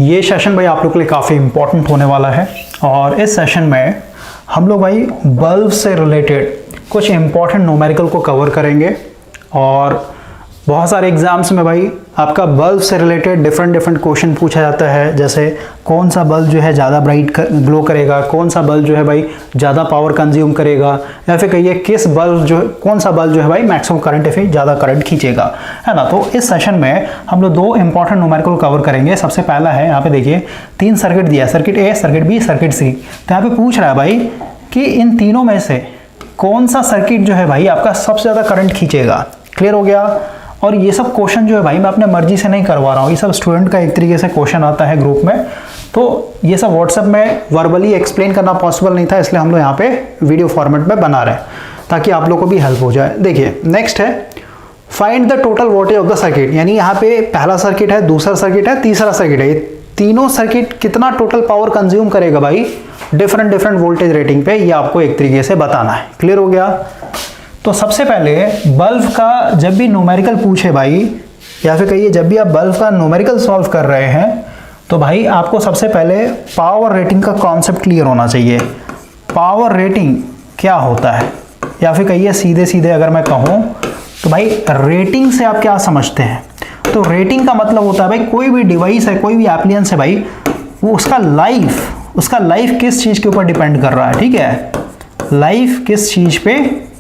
ये सेशन भाई आप लोग के लिए काफ़ी इम्पोर्टेंट होने वाला है और इस सेशन में हम लोग भाई बल्ब से रिलेटेड कुछ इम्पोर्टेंट न्यूमेरिकल को कवर करेंगे और बहुत सारे एग्जाम्स में भाई आपका बल्ब से रिलेटेड डिफरेंट क्वेश्चन पूछा जाता है, जैसे कौन सा बल्ब जो है ज़्यादा ब्राइट ग्लो करेगा, कौन सा बल्ब जो है भाई ज़्यादा पावर कंज्यूम करेगा, या फिर कहिए किस बल्ब जो कौन सा बल्ब जो है भाई मैक्सिमम करंट या फिर ज़्यादा करंट खींचेगा, है ना। तो इस सेशन में हम लोग दो इंपॉर्टेंट न्यूमेरिकल कवर करेंगे। सबसे पहला है यहाँ पे देखिए 3 सर्किट दिया, सर्किट ए, सर्किट बी, सर्किट सी। तो यहाँ पे पूछ रहा है भाई कि इन तीनों में से कौन सा सर्किट जो है भाई आपका सबसे ज़्यादा करंट खींचेगा। क्लियर हो गया। और ये सब क्वेश्चन जो है भाई मैं अपने मर्जी से नहीं करवा रहा हूँ, ये सब स्टूडेंट का एक तरीके से क्वेश्चन आता है ग्रुप में, तो ये सब व्हाट्सएप में वर्बली एक्सप्लेन करना पॉसिबल नहीं था, इसलिए हम लोग यहाँ पे वीडियो फॉर्मेट में बना रहे हैं ताकि आप लोग को भी हेल्प हो जाए। देखिए नेक्स्ट है find the total voltage of the circuit, यानी यहाँ पे पहला सर्किट है, दूसरा सर्किट है, तीसरा सर्किट है, ये तीनों सर्किट कितना टोटल पावर कंज्यूम करेगा भाई डिफरेंट वोल्टेज रेटिंग पे, ये आपको एक तरीके से बताना है। क्लियर हो गया। तो सबसे पहले बल्ब का जब भी न्यूमेरिकल पूछे भाई, या फिर कहिए जब भी आप बल्ब का न्यूमेरिकल सॉल्व कर रहे हैं, तो भाई आपको सबसे पहले पावर रेटिंग का कॉन्सेप्ट क्लियर होना चाहिए। पावर रेटिंग क्या होता है, या फिर कहिए सीधे अगर मैं कहूँ तो भाई रेटिंग से आप क्या समझते हैं। तो रेटिंग का मतलब होता है भाई कोई भी डिवाइस है, कोई भी एप्लियंस है भाई, वो उसका लाइफ किस चीज़ के ऊपर डिपेंड कर रहा है। ठीक है, लाइफ किस चीज़ पे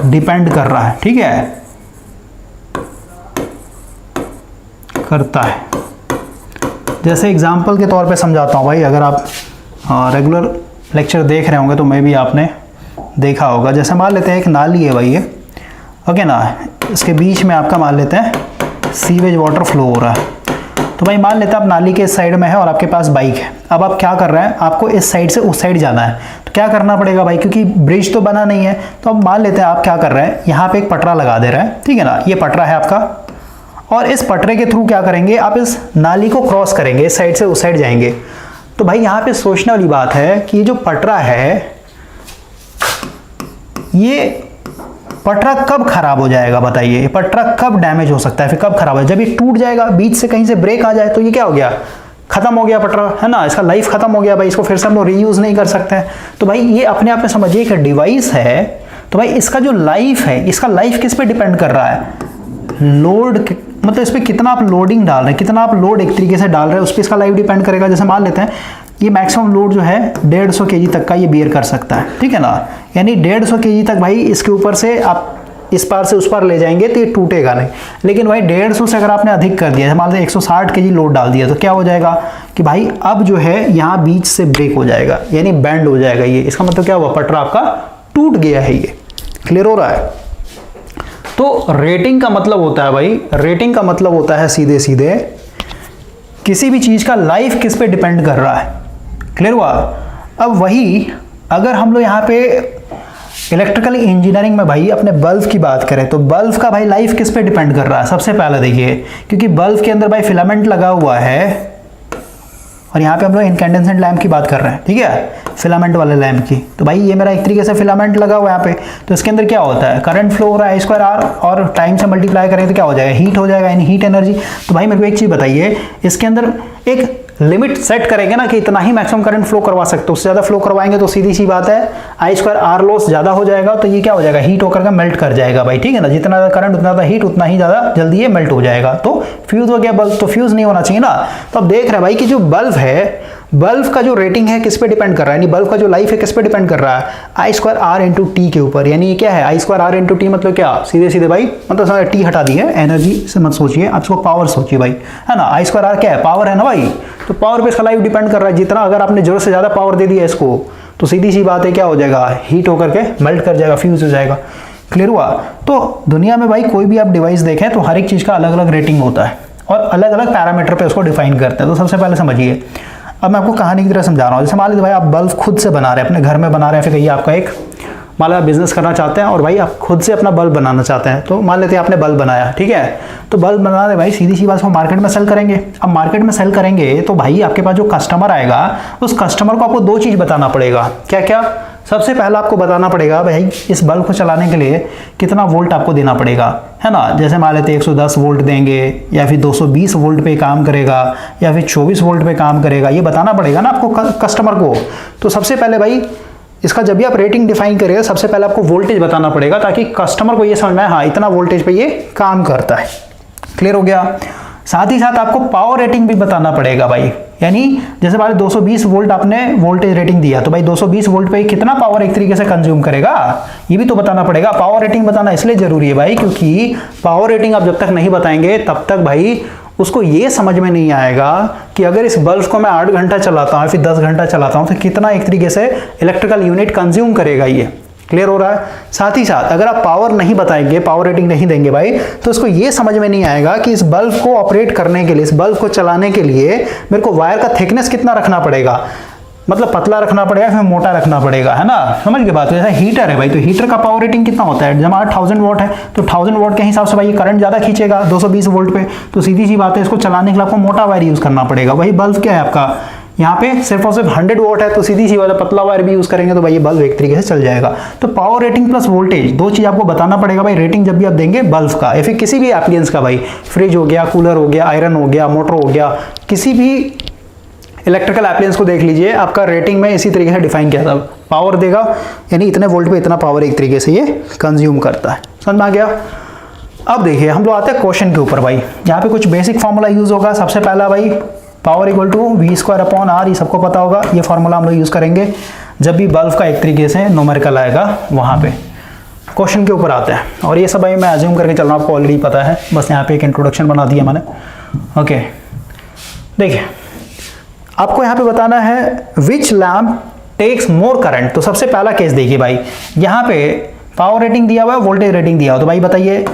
डिपेंड कर रहा है, ठीक है, करता है। जैसे एग्जाम्पल के तौर पे समझाता हूँ भाई, अगर आप रेगुलर लेक्चर देख रहे होंगे तो मैं भी आपने देखा होगा। जैसे मान लेते हैं एक नाली है भाई ये, ओके ना, इसके बीच में आपका मान लेते हैं सीवेज वाटर फ्लो हो रहा है। तो भाई मान लेते हैं आप नाली के इस साइड में है और आपके पास बाइक है। अब आप क्या कर रहे हैं, आपको इस साइड से उस साइड जाना है, तो क्या करना पड़ेगा भाई, क्योंकि ब्रिज तो बना नहीं है, तो अब मान लेते हैं आप क्या कर रहे हैं, यहाँ पे एक पटरा लगा दे रहे हैं, ठीक है ना, ये पटरा है आपका, और इस पटरे के थ्रू क्या करेंगे, आप इस नाली को क्रॉस करेंगे, इस साइड से उस साइड जाएंगे। तो भाई यहाँ पे सोचने वाली बात है कि ये जो पटरा है, ये पटरा कब खराब हो जाएगा बताइए, पटरा कब डैमेज हो सकता है, फिर कब खराब हो, जब ये टूट जाएगा, बीच से कहीं से ब्रेक आ जाए तो ये क्या हो गया, खत्म हो गया पटरा, है ना, इसका लाइफ खत्म हो गया भाई, इसको फिर से हम लोग रीयूज नहीं कर सकते हैं। तो भाई ये अपने आप में समझिए कि डिवाइस है, तो भाई इसका जो लाइफ है, इसका लाइफ किस पे डिपेंड कर रहा है, लोड, मतलब इस पर कितना आप लोडिंग डाल रहे हैं, कितना आप लोड एक तरीके से डाल रहे हैं, उस पर इसका लाइफ डिपेंड करेगा। जैसे मान लेते हैं ये मैक्सिमम लोड जो है 150 kg तक का ये बियर कर सकता है, ठीक है ना, यानी 150 kg तक भाई इसके ऊपर से आप इस पार से उस पार ले जाएंगे तो ये टूटेगा नहीं। लेकिन भाई 150 से अगर आपने अधिक कर दिया, मान लीजिए 160 kg लोड डाल दिया, तो क्या हो जाएगा कि भाई अब जो है यहाँ बीच से ब्रेक हो जाएगा, यानी बैंड हो जाएगा ये, इसका मतलब क्या हुआ, पटरा आपका टूट गया है। ये क्लियर हो रहा है। तो रेटिंग का मतलब होता है भाई, रेटिंग का मतलब होता है सीधे किसी भी चीज का लाइफ किस पे डिपेंड कर रहा है। क्लियर हुआ। अब वही अगर हम लोग यहाँ पे इलेक्ट्रिकल इंजीनियरिंग में भाई अपने बल्ब की बात करें, तो बल्ब का भाई लाइफ किस पे डिपेंड कर रहा है। सबसे पहले देखिए, क्योंकि बल्ब के अंदर भाई फिलामेंट लगा हुआ है, और यहाँ पे हम लोग इनकैंडेसेंट लैंप की बात कर रहे हैं, ठीक है, फिलामेंट वाले लैंप की। तो भाई ये मेरा एक तरीके से फिलामेंट लगा हुआ है यहाँ पे, तो इसके अंदर क्या होता है, करंट फ्लो हो रहा है I²R, और टाइम से मल्टीप्लाई करें तो क्या हो जाएगा, हीट हो जाएगा, यानी हीट एनर्जी। तो भाई मेरे को एक चीज बताइए, इसके अंदर एक लिमिट सेट करेंगे ना कि इतना ही मैक्सिमम करंट फ्लो करवा सकते हो, उससे ज्यादा फ्लो करवाएंगे तो सीधी सी बात है I²R लॉस ज्यादा हो जाएगा, तो ये क्या हो जाएगा, हीट होकर के मेल्ट कर जाएगा भाई, ठीक है ना, जितना ज्यादा करंट उतना ज्यादा हीट, उतना ही ज्यादा जल्दी ये मेल्ट हो जाएगा। तो फ्यूज हो गया बल्ब, तो फ्यूज नहीं होना चाहिए ना। तो अब देख रहे हैं भाई कि जो बल्ब है, बल्ब का जो रेटिंग है किस पे डिपेंड कर रहा है, यानी बल्ब का जो लाइफ है किस पे डिपेंड कर रहा है, I²R × T के ऊपर। यानी ये क्या है, I²R × T मतलब क्या, सीधे भाई मतलब T हटा दी है, एनर्जी से मत सोचिए, आप इसको पावर सोचिए भाई, है ना, I²R क्या है, पावर है ना भाई, तो पावर पे इसका लाइफ डिपेंड कर रहा है। जितना अगर आपने जरूरत से ज्यादा पावर दे दिया इसको, तो सीधी सी बात है क्या हो जाएगा, हीट होकर के मेल्ट कर जाएगा, फ्यूज हो जाएगा। क्लियर हुआ। तो दुनिया में भाई कोई भी आप डिवाइस देखें तो हर एक चीज का अलग अलग रेटिंग होता है और अलग अलग पैरामीटर पे उसको डिफाइन करते हैं। तो सबसे पहले समझिए, अब मैं आपको कहानी की तरह समझा रहा हूँ। जैसे मान लीजिए भाई आप बल्ब खुद से बना रहे हैं, अपने घर में बना रहे हैं, फिर कहिए आपका एक मान लो आप बिजनेस करना चाहते हैं और भाई आप खुद से अपना बल्ब बनाना चाहते हैं। तो मान लेते हैं आपने बल्ब बनाया, ठीक है, तो बल्ब बना रहे भाई, सीधी सी बात को मार्केट में सेल करेंगे। अब मार्केट में सेल करेंगे तो भाई आपके पास जो कस्टमर आएगा, उस कस्टमर को आपको दो चीज बताना पड़ेगा। क्या क्या, सबसे पहला आपको बताना पड़ेगा भाई इस बल्ब को चलाने के लिए कितना वोल्ट आपको देना पड़ेगा, है ना। जैसे मान लेते 110 वोल्ट देंगे या फिर 220 वोल्ट पे काम करेगा या फिर 24 वोल्ट पे काम करेगा, ये बताना पड़ेगा ना आपको कस्टमर को। तो सबसे पहले भाई इसका जब भी आप रेटिंग डिफाइन करेगा सबसे पहले आपको वोल्टेज बताना पड़ेगा ताकि कस्टमर को ये समझ में आए हाँ इतना वोल्टेज पे ये काम करता है। क्लियर हो गया। साथ ही साथ आपको पावर रेटिंग भी बताना पड़ेगा भाई, यानी जैसे मान 220 वोल्ट आपने वोल्टेज रेटिंग दिया तो भाई 220 वोल्ट पे कितना पावर एक तरीके से कंज्यूम करेगा ये भी तो बताना पड़ेगा। पावर रेटिंग बताना इसलिए जरूरी है भाई क्योंकि पावर रेटिंग आप जब तक नहीं बताएंगे तब तक भाई उसको ये समझ में नहीं आएगा कि अगर इस बल्ब को मैं 8 घंटा चलाता हूँ फिर 10 घंटा चलाता हूँ तो कितना एक तरीके से इलेक्ट्रिकल यूनिट कंज्यूम करेगा ये। क्लियर हो रहा है। साथ ही साथ अगर आप पावर नहीं बताएंगे, पावर रेटिंग नहीं देंगे भाई, तो उसको ये समझ में नहीं आएगा कि इस बल्ब को ऑपरेट करने के लिए, इस बल्ब को चलाने के लिए मेरे को वायर का थिकनेस कितना रखना पड़ेगा, मतलब पतला रखना पड़ेगा फिर मोटा रखना पड़ेगा, है ना। समझ के बात। जैसा हीटर है भाई, तो हीटर का पावर रेटिंग कितना होता है, जब 1000 वोल्ट है तो 1000 वोल्ट के हिसाब से भाई करंट ज़्यादा खींचेगा 220 वोल्ट पे, तो सीधी सी बात है इसको चलाने के लिए आपको मोटा वायर यूज़ करना पड़ेगा। वही बल्ब क्या है आपका, यहाँ पे सिर्फ और सिर्फ 100 वोल्ट है तो सीधी सी बात है पतला वायर भी यूज़ करेंगे तो भाई ये बल्ब एक तरीके से चल जाएगा। तो पावर रेटिंग प्लस वोल्टेज दो चीज़ आपको बताना पड़ेगा भाई रेटिंग जब भी आप देंगे बल्ब का या फिर किसी भी एप्लियंस का, भाई फ्रिज हो गया, कूलर हो गया, आयरन हो गया, मोटर हो गया, किसी भी इलेक्ट्रिकल एप्लियंस को देख लीजिए आपका रेटिंग में इसी तरीके से डिफाइन किया था। पावर देगा यानी इतने वोल्ट पे इतना पावर एक तरीके से ये कंज्यूम करता है। समझ में आ गया। अब देखिए हम लोग आते हैं क्वेश्चन के ऊपर भाई। यहाँ पे कुछ बेसिक फार्मूला यूज होगा। सबसे पहला भाई पावर इक्वल टू v²/r, ये सबको पता होगा। ये फार्मूला हम लोग यूज करेंगे जब भी बल्ब का एक तरीके से न्यूमेरिकल आएगा वहाँ पे। क्वेश्चन के ऊपर आते हैं और ये सब भाई मैं अज्यूम करके चल रहा हूँ, आपको ऑलरेडी पता है, बस यहाँ पे एक इंट्रोडक्शन बना दिया मैंने। ओके देखिए आपको यहाँ पे बताना है विच लैम्प टेक्स मोर करंट। तो सबसे पहला केस देखिए भाई, यहाँ पे पावर रेटिंग दिया हुआ है, वोल्टेज रेटिंग दिया हुआ, तो भाई बताइए,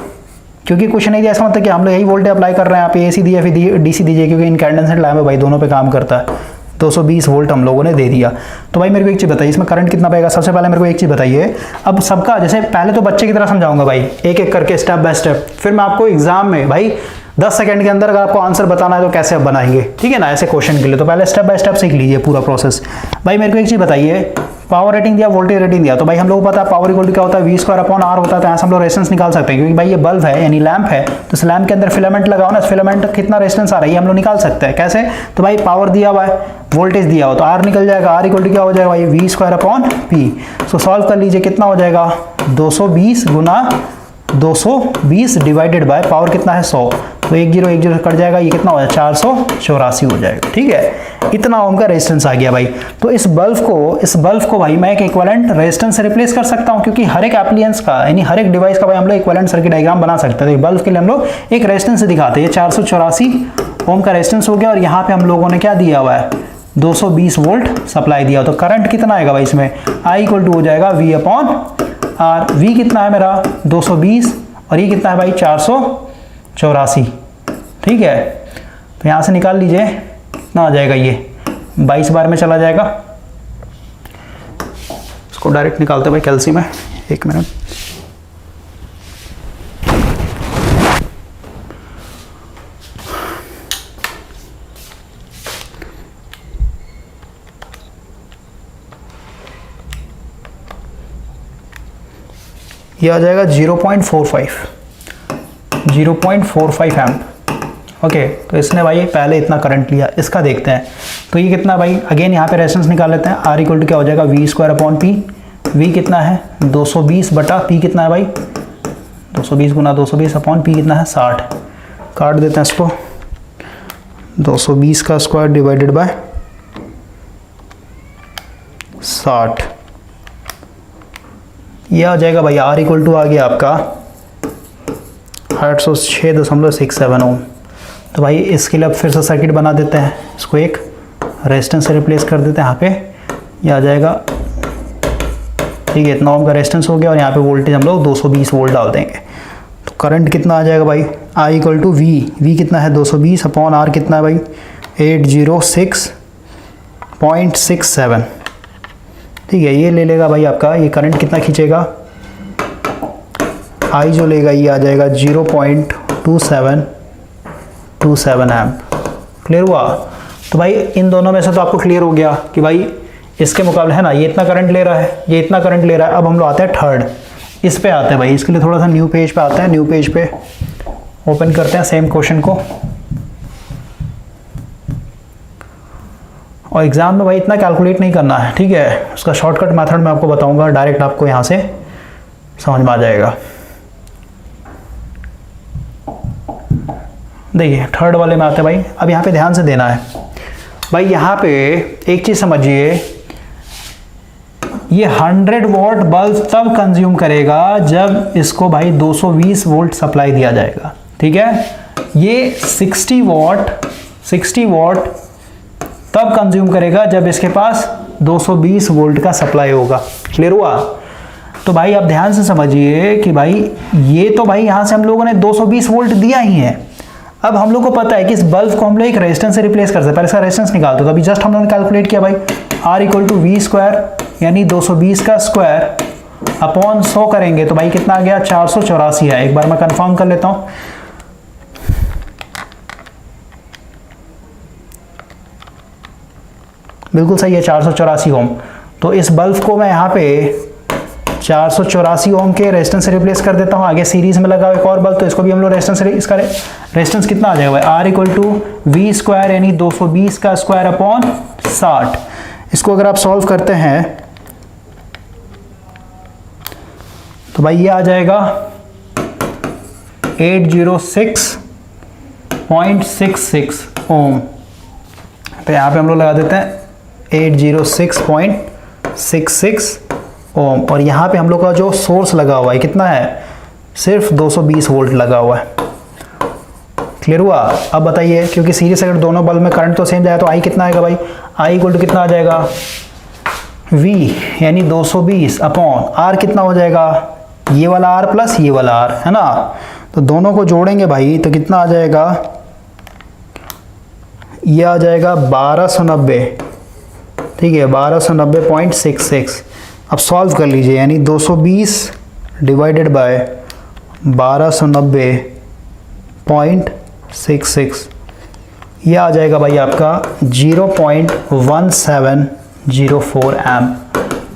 क्योंकि कुछ नहीं दिया इसका मतलब कि हम लोग यही वोल्टेज अप्लाई कर रहे हैं। आप एसी दिया फिर डीसी दीजिए, क्योंकि इनकैंडेसेंट लैम्प है भाई, दोनों पे काम करता है। 220 वोल्ट हम लोगों ने दे दिया। तो भाई मेरे को एक चीज़ बताइए इसमें करंट कितना पाएगा। सबसे पहले मेरे को एक चीज़ बताइए, अब सबका जैसे पहले तो बच्चे की तरह समझाऊंगा भाई, एक एक करके स्टेप बाय स्टेप, फिर मैं आपको एग्जाम में भाई 10 सेकंड के अंदर अगर आपको आंसर बताना है तो कैसे आप बनाएंगे, ठीक है ना, ऐसे क्वेश्चन के लिए। तो पहले स्टेप बाय स्टेप सीख लीजिए पूरा प्रोसेस। भाई मेरे को एक चीज़ बताइए, पावर रेटिंग दिया, वोल्टेज रेटिंग दिया, तो भाई हम लोग को पता है पावर इक्वल टू क्या होता है, v²/r होता है। तो यहाँ से हम लोग रेजिस्टेंस निकाल सकते हैं, क्योंकि भाई ये बल्ब है यानी लैंप है, तो इस लैंप के अंदर फिलामेंट लगाओ ना, फिलामेंट कितना रेजिस्टेंस आ रहा है ये हम लोग निकाल सकते हैं। कैसे, तो भाई पावर दिया हुआ है, वोल्टेज दिया हुआ, तो R निकल जाएगा। R इक्वल टू क्या हो जाएगा भाई, v²/p। सो सॉल्व कर लीजिए, कितना हो जाएगा 220 गुना 220 डिवाइडेड बाय पावर कितना है 100, तो 1 0 1 0 कट जाएगा, ये कितना हो जाएगा 484 हो जाएगा। ठीक है, इतना ओम का रेजिस्टेंस आ गया भाई। तो इस बल्ब को भाई मैं एक इक्विवेलेंट रेजिस्टेंस से रिप्लेस कर सकता हूं, क्योंकि हर एक एप्लियंस का यानी हर एक डिवाइस का भाई हम लोग इक्विवेलेंट सर्किट डायग्राम बना सकते हैं। तो बल्ब के लिए हम लोग एक रेजिस्टेंस से दिखाते हैं। 484 ओम का रेजिस्टेंस हो गया और यहाँ पे हम लोगों ने क्या दिया हुआ है 220 वोल्ट सप्लाई दिया। तो करंट कितना आएगा भाई इसमें, I इक्वल टू हो जाएगा v/r। v कितना है मेरा 220 और ये कितना है भाई 484। ठीक है, तो यहाँ से निकाल लीजिए कितना आ जाएगा, ये 22 बार में चला जाएगा। इसको डायरेक्ट निकालते भाई कैल्शियम में, 1 मिनट। ये आ जाएगा 0.45 एम्प। ओके, तो इसने भाई पहले इतना करंट लिया, इसका देखते हैं। तो ये कितना भाई, अगेन यहाँ पे रेजिस्टेंस निकाल लेते हैं। R इक्वल टू क्या हो जाएगा v²/p। v कितना है 220 बटा p कितना है भाई 220 गुना 220/p कितना है 60। काट देते हैं इसको, 220 का स्क्वायर डिवाइडेड बाय 60, ये आ जाएगा भाई R इक्वल टू आ गया आपका 806.67 ओम। तो भाई इसके लिए अब फिर से सर्किट बना देते हैं, इसको एक रेजिस्टेंस से रिप्लेस कर देते हैं। यहाँ पे ये आ जाएगा, ठीक है, इतना ओम का रेजिस्टेंस हो गया और यहाँ पे वोल्टेज हम लोग 220 वोल्ट डाल देंगे। तो करंट कितना आ जाएगा भाई, I इक्वल टू v कितना है 220/r कितना है भाई 806.67। ठीक है, ये ले लेगा भाई आपका, ये करंट कितना खींचेगा, I जो लेगा ये आ जाएगा 0.2727 एम्प। क्लियर हुआ। तो भाई इन दोनों में से तो आपको क्लियर हो गया कि भाई इसके मुकाबले, है ना, ये इतना करंट ले रहा है, ये इतना करंट ले रहा है। अब हम लोग आते हैं थर्ड, इस पे आते हैं भाई। इसके लिए थोड़ा सा न्यू पेज पे आते हैं, न्यू पेज पे ओपन करते हैं सेम क्वेश्चन को। और एग्जाम में भाई इतना कैलकुलेट नहीं करना है, ठीक है। उसका शॉर्टकट मेथड मैं आपको बताऊंगा, डायरेक्ट आपको यहाँ से समझ में आ जाएगा। देखिए थर्ड वाले में आते हैं भाई। अब यहाँ पे ध्यान से देना है भाई। यहाँ पे एक चीज समझिए, ये 100 वॉट बल्ब तब कंज्यूम करेगा जब इसको भाई 220 वोल्ट सप्लाई दिया जाएगा, ठीक है। ये 60 वॉट तब कंज्यूम करेगा जब इसके पास 220 वोल्ट का सप्लाई होगा। क्लियर हुआ? तो भाई आप ध्यान से समझिए कि भाई ये तो भाई यहां से हम लोगों ने 220 वोल्ट दिया ही है। अब हम लोग को पता है कि इस बल्ब को हम लोग एक रेजिस्टेंस से रिप्लेस कर सकते हैं। पहले इसका रेजिस्टेंस निकालते तो अभी जस्ट हम लोगों ने कैलकुलेट किया भाई, R equal to V square, यानी 220 का स्क्वायर अपॉन 100 करेंगे तो भाई कितना आ गया, 484 है। एक बार मैं कंफर्म कर लेता हूं। बिल्कुल सही है, 484 ओम। तो इस बल्ब को मैं यहाँ पे 484 ओम के रेजिस्टेंस से रिप्लेस कर देता हूँ। आगे सीरीज में लगा एक और बल्ब, तो इसको भी हम लोग रेजिस्टेंस, इसका रेजिस्टेंस कितना आ जाएगा भाई, R equal to V square, यानी 220 का स्क्वायर अपॉन 60। इसको अगर आप सॉल्व करते हैं तो भाई ये आ जाएगा 806.66 ओम। तो यहाँ पे हम लोग लगा देते हैं 806.66 ओम। और यहाँ पे हम लोग का जो सोर्स लगा हुआ है कितना है, सिर्फ 220 वोल्ट लगा हुआ है। क्लियर हुआ? अब बताइए, क्योंकि सीरीज अगर दोनों बल्ब में करंट तो सेम जाए तो आई कितना आएगा भाई, आई इक्वल टू कितना आ जाएगा, V यानी 220 अपॉन R कितना हो जाएगा, ये वाला R प्लस ये वाला R, है ना। तो दोनों को जोड़ेंगे भाई तो कितना आ जाएगा, ये आ जाएगा 1290, ठीक है, 1290.66। अब सॉल्व कर लीजिए, यानी 220 डिवाइडेड बाय 1290.66, ये आ जाएगा भाई आपका 0.1704 एम्प।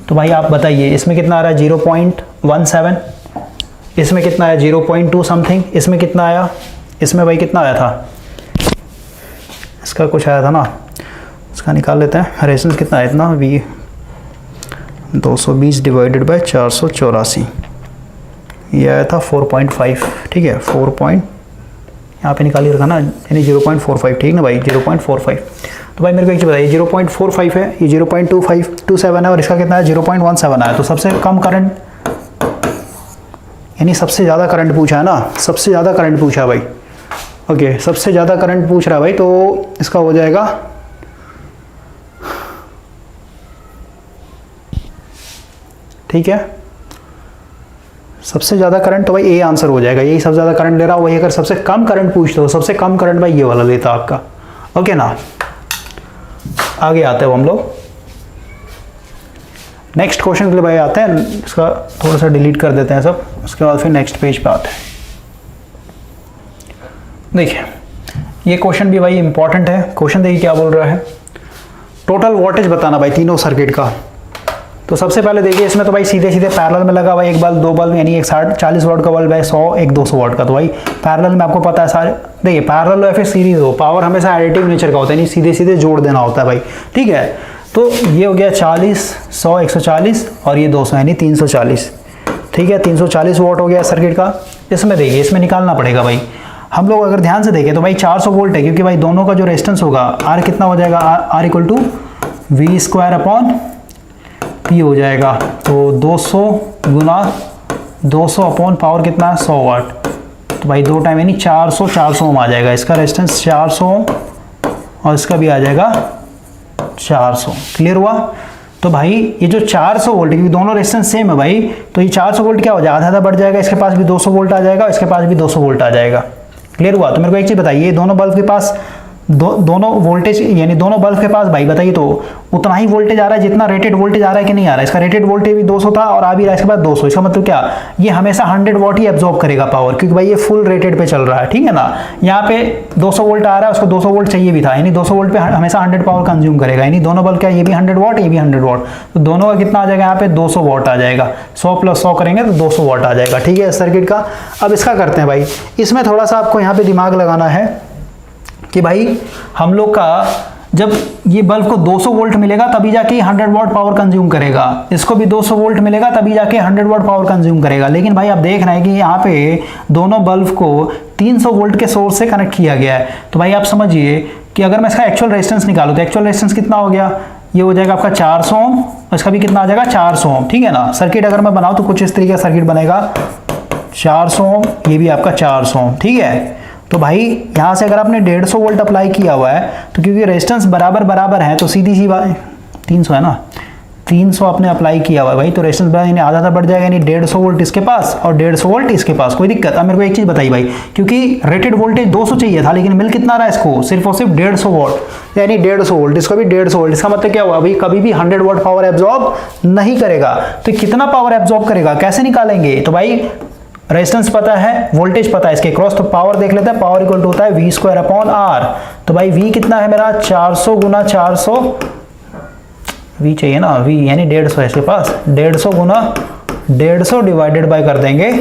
तो भाई आप बताइए इसमें कितना आ रहा है, 0.17, इसमें कितना आया 0.2 समथिंग, इसमें कितना आया, इसमें भाई कितना आया था, इसका कुछ आया था ना, इसका निकाल लेते हैं। रेजिस्टेंस कितना है, इतना V 220 डिवाइडेड बाय 484, ये आया था 4.5, ठीक है, 4 पॉइंट यहाँ पे निकाल ही रखा ना, यानी 0.45, ठीक ना भाई, 0.45। तो भाई मेरे को एक चीज़ बताइए, 0.45 है, ये 0.27 है, और इसका कितना है 0.17 आया। तो सबसे कम करंट, यानी सबसे ज़्यादा करंट पूछा है ना, सबसे ज़्यादा करंट पूछा है भाई। ओके, सबसे ज़्यादा करंट पूछ रहा है भाई, तो इसका हो जाएगा, ठीक है, सबसे ज़्यादा करंट तो भाई ए आंसर हो जाएगा, यही सबसे ज़्यादा करंट ले रहा हो वही। अगर सबसे कम करंट पूछते हो, सबसे कम करंट भाई ये वाला लेता आपका। ओके ना, आगे आते हैं हम लोग नेक्स्ट क्वेश्चन के लिए भाई आते हैं। इसका थोड़ा सा डिलीट कर देते हैं सब, उसके बाद फिर नेक्स्ट पेज पे आते हैं। देखिए ये क्वेश्चन भी भाई इंपॉर्टेंट है। क्वेश्चन देखिए क्या बोल रहा है, टोटल वोल्टेज बताना भाई तीनों सर्किट का। तो सबसे पहले देखिए इसमें तो भाई सीधे सीधे पैरेलल में लगा हुआ एक बल्ब, दो बल्ब, यानी एक 40 वाट का बल्ब है, 100, एक 200 वाट का। तो भाई पैरेलल में आपको पता है सारे, देखिए पैरेलल या फिर सीरीज हो, पावर हमेशा एडिटिव नेचर का होता है, नहीं सीधे सीधे जोड़ देना होता है भाई, ठीक है। तो ये हो गया 40, 100, 140 और ये 200 यानी 340, ठीक है, 340 वाट हो गया सर्किट का। इसमें देखिए इसमें निकालना पड़ेगा भाई। हम लोग अगर ध्यान से देखें तो भाई 400 वोल्ट है, क्योंकि भाई दोनों का जो रेजिस्टेंस होगा R कितना हो जाएगा, R equal to V square upon P हो जाएगा। तो 200 गुना 200 अपॉन पावर कितना है 100 वाट, तो भाई दो टाइम यानी 400 ओम आ जाएगा। इसका रेजिस्टेंस 400 ओम और इसका भी आ जाएगा 400। क्लियर हुआ? तो भाई ये जो 400 वोल्ट, क्योंकि दोनों रेजिस्टेंस सेम है भाई, तो ये 400 वोल्ट क्या हो जाएगा, आधा आधा बढ़ जाएगा। इसके पास भी 200 वोल्ट आ जाएगा, इसके पास भी 200 वोल्ट आ जाएगा। क्लियर हुआ? तो मेरे को एक चीज़ बताइए, दोनों बल्ब के पास दोनों वोल्टेज यानी दोनों बल्ब के पास भाई बताइए तो उतना ही वोल्टेज आ रहा है जितना रेटेड वोल्टेज आ रहा है कि नहीं आ रहा है। इसका रेटेड वोल्टेज भी 200 था और आ भी रहा है इसके बाद 200। इसका मतलब क्या, ये हमेशा 100 वॉट ही एब्जॉर्ब करेगा पावर, क्योंकि भाई ये फुल रेटेड पे चल रहा है, ठीक है ना। यहाँ पे 200 वोल्ट आ रहा है, उसको 200 वोल्ट चाहिए भी था, यानी 200 वोल्ट पे हमेशा 100 पावर कंज्यूम करेगा। यानी दोनों बल्ब क्या, ये भी 100 वॉट, ये भी 100 वॉट, तो दोनों का कितना आ जाएगा यहाँ पे 200 वॉट आ जाएगा। 100 + 100 करेंगे तो 200 वॉट आ जाएगा, ठीक है, सर्किट का। अब इसका करते हैं भाई, इसमें थोड़ा सा आपको यहाँ पे दिमाग लगाना है कि भाई हम लोग का जब ये बल्ब को 200 वोल्ट मिलेगा तभी जाके 100 वॉट पावर कंज्यूम करेगा, इसको भी 200 वोल्ट मिलेगा तभी जाके 100 वॉट पावर कंज्यूम करेगा। लेकिन भाई आप देख रहे हैं कि यहाँ पे दोनों बल्ब को 300 वोल्ट के सोर्स से कनेक्ट किया गया है। तो भाई आप समझिए कि अगर मैं इसका एक्चुअल रेजिस्टेंस निकालूं तो एक्चुअल रेजिस्टेंस कितना हो गया, ये हो जाएगा आपका 400 ओम, इसका भी कितना आ जाएगा 400 ओम, ठीक है ना। सर्किट अगर मैं बनाऊं तो कुछ इस तरीके का सर्किट बनेगा, 400 ओम, ये भी आपका 400 ओम, ठीक है। तो भाई यहाँ से अगर आपने 150 वोल्ट अप्लाई किया हुआ है तो क्योंकि रेजिस्टेंस बराबर है तो सीधी सी बात, 300 है ना, 300 आपने अप्लाई किया हुआ है भाई, तो रेजिस्टेंस यानी आधा बढ़ जाएगा, यानी 150 वोल्ट इसके पास और 150 वोल्ट इसके पास, कोई दिक्कत। अब मेरे को एक चीज़ बताइए भाई, क्योंकि रेटेड वोल्टेज 200 चाहिए था लेकिन मिल कितना रहा है इसको, सिर्फ और सिर्फ 150 वोल्ट, यानी 150 वोल्ट, इसको भी 150 वोल्ट। इसका मतलब क्या हुआ भाई, कभी भी 100 वोल्ट पावर एब्जॉर्ब नहीं करेगा। तो कितना पावर एब्जॉर्ब करेगा, कैसे निकालेंगे, तो भाई रेजिस्टेंस पता है, वोल्टेज पता है इसके क्रॉस, तो पावर देख लेते हैं, पावर इक्वल टू होता है V²/R। तो भाई V कितना है मेरा, 400 × 400, V चाहिए ना, V यानी 150 है इसके पास, 150 × 150 डिवाइडेड बाय कर देंगे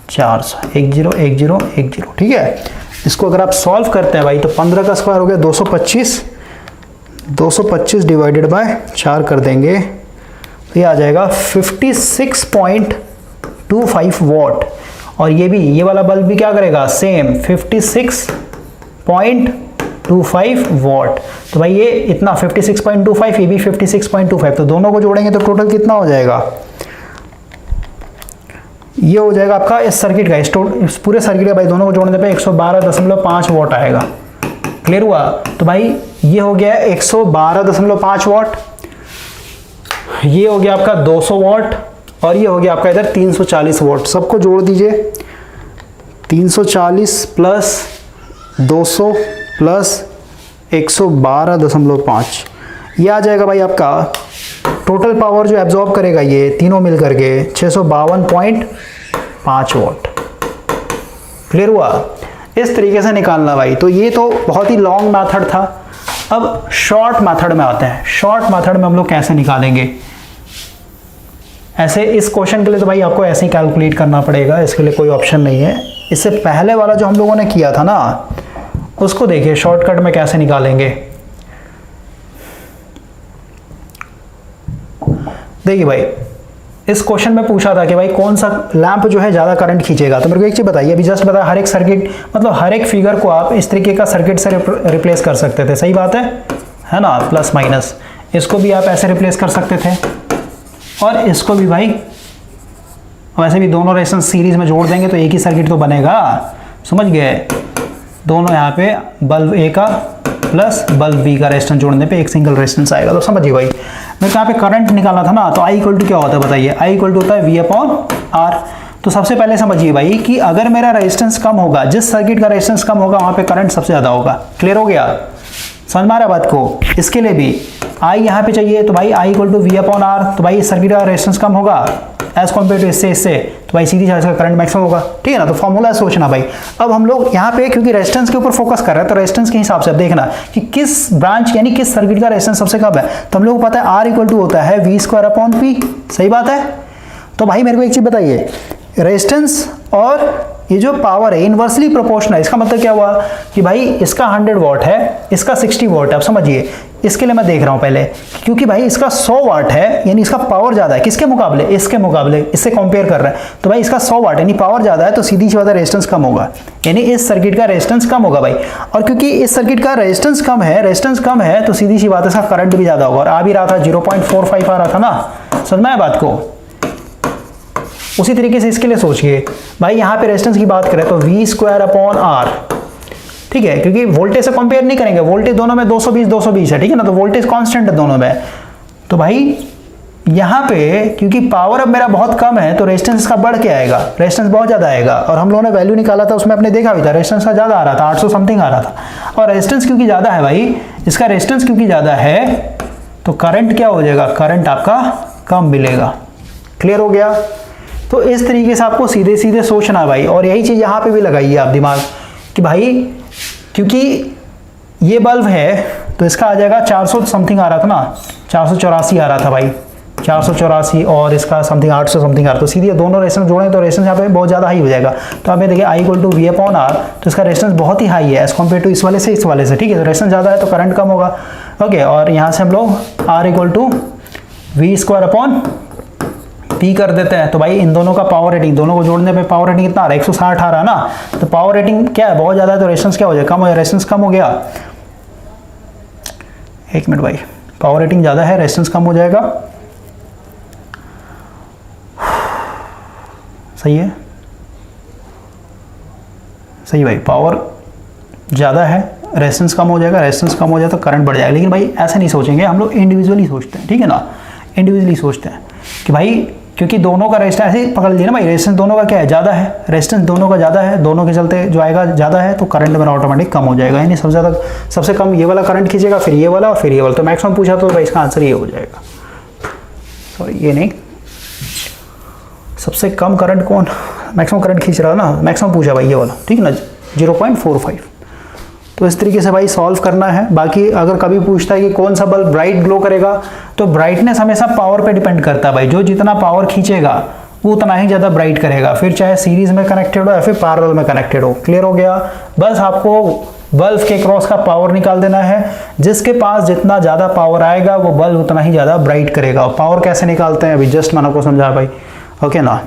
400, 101010, ठीक है। इसको अगर आप सॉल्व करते हैं भाई तो 15 का स्क्वायर हो गया 225, 225 डिवाइडेड बाय 4 कर देंगे तो ये आ जाएगा 56.25 वॉट। और ये भी, ये वाला बल्ब भी क्या करेगा, सेम 56.25 वॉट। तो भाई ये इतना 56.25, ये भी 56.25, तो दोनों को जोड़ेंगे तो टोटल कितना हो जाएगा, ये हो जाएगा आपका इस सर्किट का, इस पूरे सर्किट का भाई दोनों को जोड़ने पे 112.5 वॉट आएगा। क्लियर हुआ। तो भाई ये हो गया 112.5 वॉट, ये हो गया आपका 200 वॉट और ये हो गया आपका इधर 340 वॉट। सबको जोड़ दीजिए, 340 प्लस 200 प्लस 112.5, ये आ जाएगा भाई आपका टोटल पावर जो एब्जॉर्ब करेगा ये तीनों मिल करके 652.5 वॉट। क्लियर हुआ। इस तरीके से निकालना भाई। तो ये तो बहुत ही लॉन्ग मेथड था। अब शॉर्ट मेथड में आते हैं। शॉर्ट मेथड में हम लोग कैसे निकालेंगे, ऐसे इस क्वेश्चन के लिए तो भाई आपको ऐसे ही कैलकुलेट करना पड़ेगा, इसके लिए कोई ऑप्शन नहीं है। इससे पहले वाला जो हम लोगों ने किया था ना, उसको देखिए शॉर्टकट में कैसे निकालेंगे। देखिए भाई, इस क्वेश्चन में पूछा था कि भाई कौन सा लैंप जो है ज़्यादा करंट खींचेगा। तो मेरे को एक चीज़ बताइए, अभी जस्ट बताया हर एक सर्किट, मतलब हर एक फिगर को आप इस तरीके का सर्किट से रिप्लेस कर सकते थे, सही बात है ना, प्लस माइनस। इसको भी आप ऐसे रिप्लेस कर सकते थे और इसको भी भाई, वैसे भी दोनों रेजिस्टेंस सीरीज में जोड़ देंगे तो एक ही सर्किट तो बनेगा, समझ गए। दोनों यहाँ पे बल्ब ए का प्लस बल्ब बी का रेजिस्टेंस जोड़ने पे एक सिंगल रेजिस्टेंस आएगा। तो समझिए भाई, मेरे को यहाँ पे करंट निकालना था ना, तो I इक्वल टू क्या होता है बताइए, I इक्वल टू होता है V/R। तो सबसे पहले समझिए भाई कि अगर मेरा रेजिस्टेंस कम होगा, जिस सर्किट का रेजिस्टेंस कम होगा वहाँ पे करंट सबसे ज़्यादा होगा। क्लियर हो गया, समझ में आ रहा है बात को। इसके लिए भी I यहाँ पे चाहिए, तो भाई I इक्वल टू V/R। तो भाई इस सर्किट का रेजिस्टेंस कम होगा एज कम्पेयर टू इससे, तो भाई सीधी इसका करंट मैक्सिमम होगा, ठीक है ना। तो फॉर्मूला सोचना भाई। अब हम लोग यहाँ पे क्योंकि रेजिस्टेंस के ऊपर फोकस कर रहे हैं, तो रेजिस्टेंस के हिसाब से अब देखना कि किस ब्रांच यानी किस सर्किट का रेजिस्टेंस सबसे कम है। तो हम लोग को पता है R इक्वल टू होता है V²/P, सही बात है। तो भाई मेरे को एक चीज बताइए, रेजिस्टेंस और ये जो पावर है इनवर्सली प्रोपोर्शनल है। इसका मतलब क्या हुआ कि भाई इसका 100 वॉट है, इसका 60 वॉट है। अब समझिए, इसके लिए मैं देख रहा हूं पहले, क्योंकि भाई इसका 100 वाट है यानी इसका पावर ज्यादा है, किसके मुकाबले, इसके मुकाबले, इससे कंपेयर कर रहे हैं। तो भाई इसका 100 वाट यानी पावर ज्यादा है, तो सीधी सी बात है रेजिस्टेंस कम होगा, यानी इस सर्किट का रेजिस्टेंस कम होगा भाई। और क्योंकि इस सर्किट का रेजिस्टेंस कम है, तो सीधी सी बात है इसका करंट भी ज्यादा होगा। और आ भी रहा था 0.45 आ रहा था ना, समझ में आया बात को। उसी तरीके से इसके लिए सोचिए भाई, यहाँ पे रेजिस्टेंस की बात करें तो V²/R, ठीक है, क्योंकि वोल्टेज से कंपेयर नहीं करेंगे, वोल्टेज दोनों में 220 है, ठीक है ना, तो वोल्टेज कांस्टेंट है दोनों में। तो भाई यहाँ पे क्योंकि पावर अब मेरा बहुत कम है तो रेजिस्टेंस का बढ़ के आएगा, रेजिस्टेंस बहुत ज़्यादा आएगा। और हम लोगों ने वैल्यू निकाला था उसमें आपने देखा भी था रेजिस्टेंस का ज़्यादा आ रहा था, 800 समथिंग आ रहा था। और रेजिस्टेंस क्योंकि ज़्यादा है भाई, इसका रेजिस्टेंस क्योंकि ज़्यादा है तो करंट क्या हो जाएगा, करंट आपका कम मिलेगा। क्लियर हो गया। तो इस तरीके से आपको सीधे सीधे सोचना भाई, और यही चीज़ यहाँ पे भी लगाइए आप दिमाग कि भाई क्योंकि ये बल्ब है तो इसका आ जाएगा 400 समथिंग आ रहा था ना, 484 आ रहा था भाई, 484 और इसका समथिंग 800 समथिंग आ रहा था। तो सीधे दोनों रेजिस्टेंस जोड़ें तो रेजिस्टेंस यहाँ पे बहुत ज़्यादा हाई हो जाएगा। तो आप ये देखिए I = V/R, तो इसका रेजिस्टेंस बहुत ही हाई है एज कम्पेयर टू इस वाले से, इस वाले से। ठीक है, तो रेजिस्टेंस ज़्यादा है तो करंट कम होगा। ओके, और यहाँ से हम लोग R = V²/P कर देते हैं। तो भाई इन दोनों का पावर रेटिंग, दोनों को जोड़ने पे पावर रेटिंग कितना आ रहा है, 160 आ रहा है ना। तो पावर रेटिंग क्या है, बहुत ज़्यादा है तो रेजिस्टेंस क्या हो जाएगा, कम हो जाएगा। रेजिस्टेंस कम हो गया, एक मिनट भाई, पावर रेटिंग ज़्यादा है, रेजिस्टेंस कम हो जाएगा। सही है, सही भाई, पावर ज़्यादा है, रेजिस्टेंस कम हो जाएगा, रेजिस्टेंस कम हो जाए तो करंट बढ़ जाएगा। लेकिन भाई ऐसे नहीं सोचेंगे, हम लोग इंडिविजुअली सोचते हैं, ठीक है ना, इंडिविजुअली सोचते हैं कि भाई क्योंकि दोनों का रेजिस्टेंस ऐसे ही पकड़ लिया ना भाई, रेजिस्टेंस दोनों का क्या है, ज़्यादा है, रेजिस्टेंस दोनों का ज़्यादा है, दोनों के चलते जो आएगा ज़्यादा है तो करंट मेरा ऑटोमेटिक कम हो जाएगा। यानी सबसे ज़्यादा, सबसे कम ये वाला करंट खींचेगा, फिर ये वाला और फिर ये वाला। तो मैक्सिमम पूछा तो भाई इसका आंसर ये हो जाएगा। सॉरी ये नहीं, सबसे कम करंट कौन मैक्सिमम करंट खींच रहा है ना, मैक्सिमम पूछा भाई ये वाला, ठीक है ना, 0.45। तो इस तरीके से भाई सॉल्व करना है। बाकी अगर कभी पूछता है कि कौन सा बल्ब ब्राइट ग्लो करेगा, तो ब्राइटनेस हमेशा पावर पे डिपेंड करता है भाई, जो जितना पावर खींचेगा वो उतना ही ज़्यादा ब्राइट करेगा, फिर चाहे सीरीज में कनेक्टेड हो या फिर पैरेलल में कनेक्टेड हो। क्लियर हो गया। बस आपको बल्ब के क्रॉस का पावर निकाल देना है, जिसके पास जितना ज़्यादा पावर आएगा वो बल्ब उतना ही ज़्यादा ब्राइट करेगा। और पावर कैसे निकालते हैं अभी जस्ट मैंने आपको समझा भाई, ओके ना।